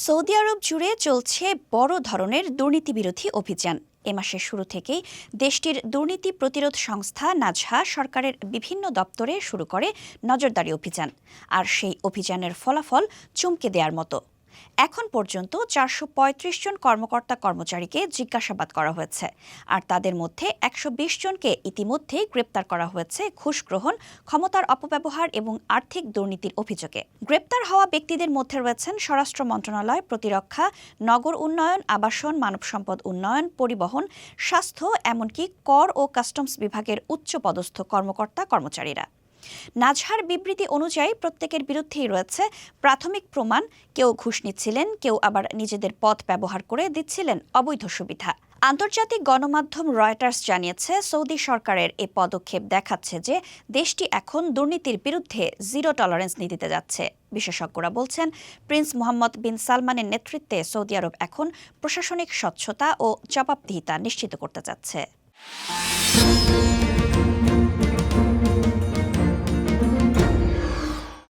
Saudi আরব জুড়ে চলছে বড় ধরনের দুর্নীতিবিরোধী অভিযান। এ মাসের শুরু থেকেই দেশটির দুর্নীতি প্রতিরোধ সংস্থা নাজহা সরকারের বিভিন্ন দপ্তরে শুরু করে নজরদারি অভিযান। আর সেই অভিযানের ফলাফল চমকে দেওয়ার মতো। এখন পর্যন্ত ৪৩৫ জন কর্মকর্তা কর্মচারীকে জিজ্ঞাসাবাদ করা হয়েছে, আর তাদের মধ্যে ১২০ জনকে ইতিমধ্যেই গ্রেপ্তার করা হয়েছে ঘুষ গ্রহণ, ক্ষমতার অপব্যবহার এবং আর্থিক দুর্নীতির অভিযোগে। গ্রেপ্তার হওয়া ব্যক্তিদের মধ্যে রয়েছেন স্বরাষ্ট্র মন্ত্রণালয়, প্রতিরক্ষা, নগর উন্নয়ন, আবাসন, মানব সম্পদ উন্নয়ন, পরিবহন, স্বাস্থ্য, এমনকি কর ও কাস্টমস বিভাগের উচ্চপদস্থ কর্মকর্তা কর্মচারীরা। নাজহার বিবৃতি অনুযায়ী প্রত্যেকের বিরুদ্ধেই রয়েছে প্রাথমিক প্রমাণ। কেউ ঘুষ নিচ্ছিলেন, কেউ আবার নিজেদের পদ ব্যবহার করে দিচ্ছিলেন অবৈধ সুবিধা। আন্তর্জাতিক গণমাধ্যম রয়টার্স জানিয়েছে, সৌদি সরকারের এ পদক্ষেপ দেখাচ্ছে যে দেশটি এখন দুর্নীতির বিরুদ্ধে জিরো টলারেন্স নীতিতে যাচ্ছে। বিশেষজ্ঞরা বলছেন, প্রিন্স মোহাম্মদ বিন সালমানের নেতৃত্বে সৌদি আরব এখন প্রশাসনিক স্বচ্ছতা ও জবাবদিহিতা নিশ্চিত করতে যাচ্ছে।